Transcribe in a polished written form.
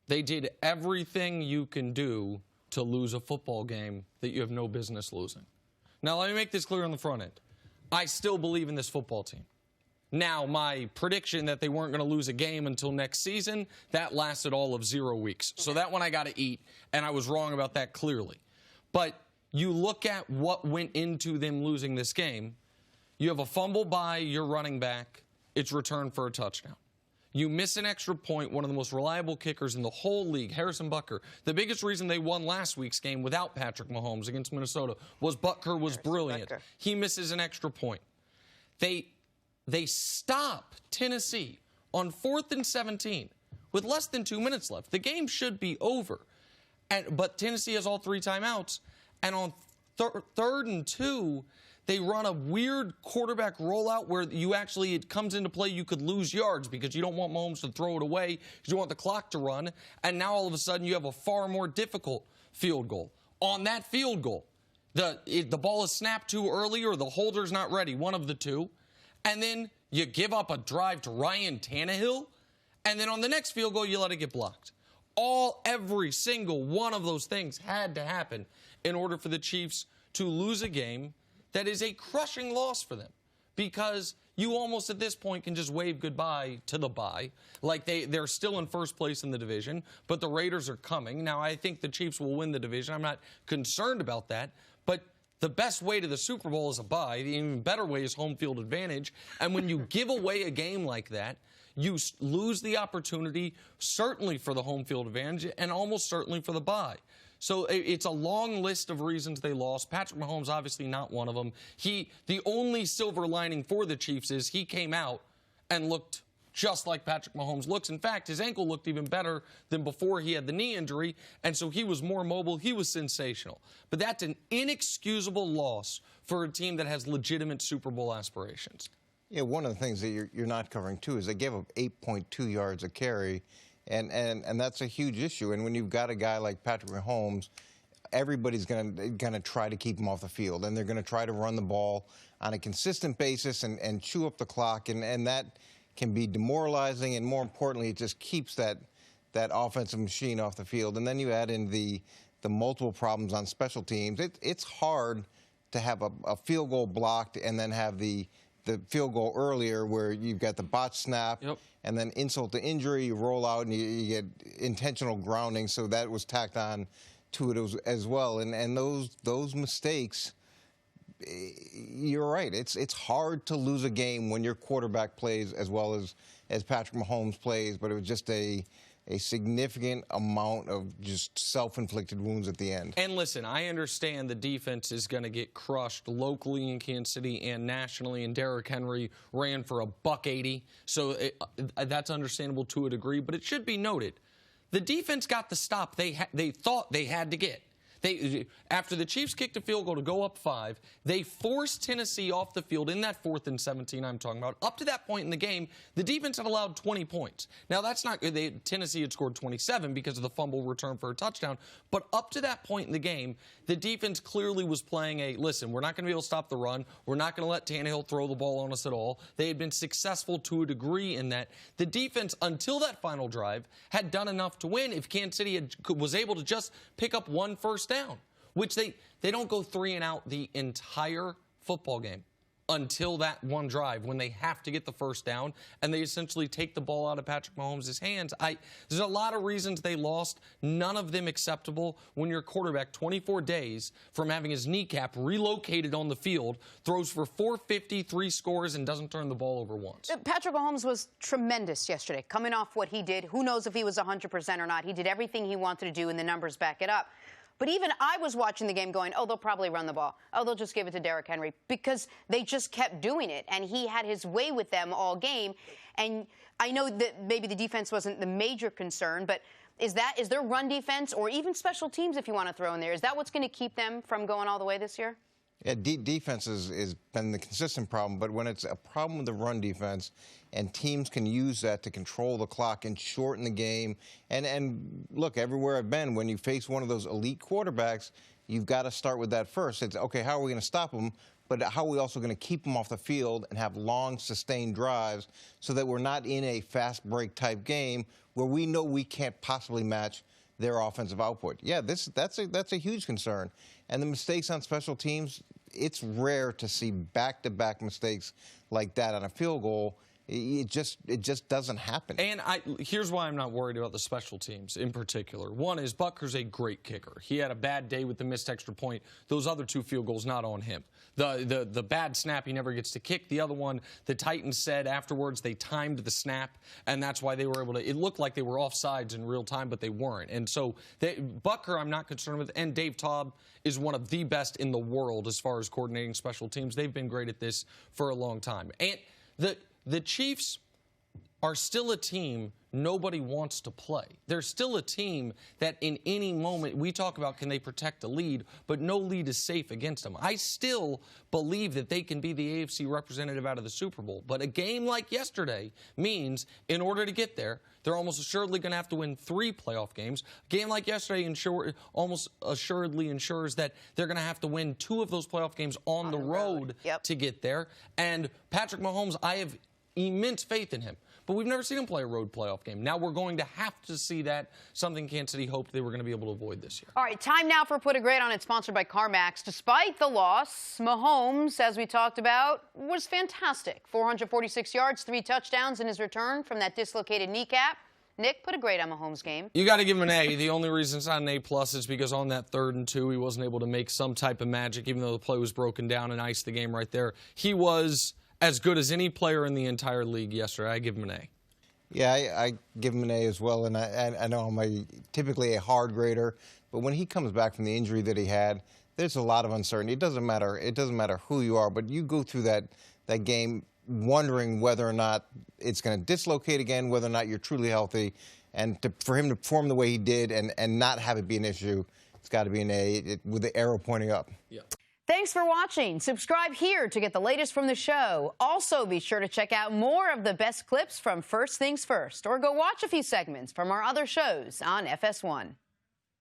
They did everything you can do to lose a football game that you have no business losing. Now, let me make this clear on the front end. I still believe in this football team. Now, my prediction that they weren't going to lose a game until next season, that lasted all of 0 weeks. So that one I got to eat, and I was wrong about that clearly. But you look at what went into them losing this game. You have a fumble by your running back. It's returned for a touchdown. You miss an extra point, one of the most reliable kickers in the whole league, Harrison Butker. The biggest reason they won last week's game without Patrick Mahomes against Minnesota was Butker was brilliant. He misses an extra point. They stop Tennessee on 4th and 17 with less than 2 minutes left. The game should be over. But Tennessee has all 3 timeouts. And on 3rd and 2, they run a weird quarterback rollout where it comes into play, you could lose yards because you don't want Mahomes to throw it away because you want the clock to run. And now all of a sudden you have a far more difficult field goal. On that field goal, the ball is snapped too early or the holder's not ready, one of the two. And then you give up a drive to Ryan Tannehill. And then on the next field goal, you let it get blocked. Every single one of those things had to happen in order for the Chiefs to lose a game that is a crushing loss for them, because you almost at this point can just wave goodbye to the bye. Like they're still in first place in the division, but the Raiders are coming. Now, I think the Chiefs will win the division. I'm not concerned about that, but the best way to the Super Bowl is a bye. The even better way is home field advantage. And when you give away a game like that, you lose the opportunity, certainly for the home field advantage and almost certainly for the bye. So it's a long list of reasons they lost. Patrick Mahomes, obviously not one of them. The only silver lining for the Chiefs is he came out and looked just like Patrick Mahomes looks. In fact, his ankle looked even better than before he had the knee injury, and so he was more mobile. He was sensational. But that's an inexcusable loss for a team that has legitimate Super Bowl aspirations. Yeah, one of the things that you're not covering, too, is they gave up 8.2 yards a carry, and that's a huge issue. And when you've got a guy like Patrick Mahomes, everybody's going to try to keep him off the field, and they're going to try to run the ball on a consistent basis and chew up the clock, and that can be demoralizing, and more importantly, it just keeps that offensive machine off the field. And then you add in the multiple problems on special teams. It's hard to have a field goal blocked and then have the field goal earlier where you've got the botch snap, yep, and then insult to injury, you roll out and you get intentional grounding, so that was tacked on to it as well. And those mistakes, you're right. It's hard to lose a game when your quarterback plays as well as Patrick Mahomes plays, but it was just a significant amount of just self-inflicted wounds at the end. And listen, I understand the defense is going to get crushed locally in Kansas City and nationally, and Derrick Henry ran for $180, so that's understandable to a degree, but it should be noted, the defense got the stop they thought they had to get. After the Chiefs kicked a field goal to go up 5, they forced Tennessee off the field in that 4th and 17 I'm talking about. Up to that point in the game, the defense had allowed 20 points. Now, that's not good. Tennessee had scored 27 because of the fumble return for a touchdown. But up to that point in the game, the defense clearly was playing listen, we're not going to be able to stop the run. We're not going to let Tannehill throw the ball on us at all. They had been successful to a degree in that. The defense, until that final drive, had done enough to win if Kansas City was able to just pick up one first down, which they don't go 3 and out the entire football game until that one drive when they have to get the first down, and they essentially take the ball out of Patrick Mahomes' hands. There's a lot of reasons they lost, none of them acceptable when your quarterback, 24 days from having his kneecap relocated on the field, throws for 450, 3 scores, and doesn't turn the ball over once. Patrick Mahomes was tremendous yesterday, coming off what he did. Who knows if he was 100% or not. He did everything he wanted to do, and the numbers back it up. But even I was watching the game going, oh, they'll probably run the ball. Oh, they'll just give it to Derrick Henry, because they just kept doing it. And he had his way with them all game. And I know that maybe the defense wasn't the major concern, but is their run defense, or even special teams if you want to throw in there, is that what's going to keep them from going all the way this year? Yeah, defense has been the consistent problem, but when it's a problem with the run defense and teams can use that to control the clock and shorten the game, and look, everywhere I've been, when you face one of those elite quarterbacks, you've got to start with that first. It's, okay, how are we going to stop them? But how are we also going to keep them off the field and have long, sustained drives so that we're not in a fast break type game where we know we can't possibly match their offensive output. Yeah, that's a huge concern. And the mistakes on special teams, it's rare to see back-to-back mistakes like that on a field goal. It just doesn't happen. And here's why I'm not worried about the special teams in particular. One is Butker's a great kicker. He had a bad day with the missed extra point. Those other 2 field goals, not on him. The bad snap, he never gets to kick. The other one, the Titans said afterwards they timed the snap, and that's why they were able to. It looked like they were offsides in real time, but they weren't. And so Butker, I'm not concerned with. And Dave Taub is one of the best in the world as far as coordinating special teams. They've been great at this for a long time. And the Chiefs are still a team nobody wants to play. They're still a team that in any moment, we talk about can they protect a lead, but no lead is safe against them. I still believe that they can be the AFC representative out of the Super Bowl. But a game like yesterday means in order to get there, they're almost assuredly going to have to win 3 playoff games. A game like yesterday almost assuredly ensures that they're going to have to win 2 of those playoff games on the road to get there. And Patrick Mahomes, I have immense faith in him. But we've never seen him play a road playoff game. Now we're going to have to see that, something Kansas City hoped they were going to be able to avoid this year. All right, time now for Put a Grade on It, sponsored by CarMax. Despite the loss, Mahomes, as we talked about, was fantastic. 446 yards, 3 touchdowns in his return from that dislocated kneecap. Nick, put a grade on Mahomes' game. You got to give him an A. The only reason it's not an A+ is because on that 3rd and 2, he wasn't able to make some type of magic, even though the play was broken down and iced the game right there. He was as good as any player in the entire league yesterday. I give him an A. Yeah, I give him an A as well, and I know I'm typically a hard grader, but when he comes back from the injury that he had, there's a lot of uncertainty. It doesn't matter who you are, but you go through that game wondering whether or not it's going to dislocate again, whether or not you're truly healthy, and for him to perform the way he did and not have it be an issue, it's got to be an A with the arrow pointing up. Yeah. Thanks for watching. Subscribe here to get the latest from the show. Also, be sure to check out more of the best clips from First Things First, or go watch a few segments from our other shows on FS1.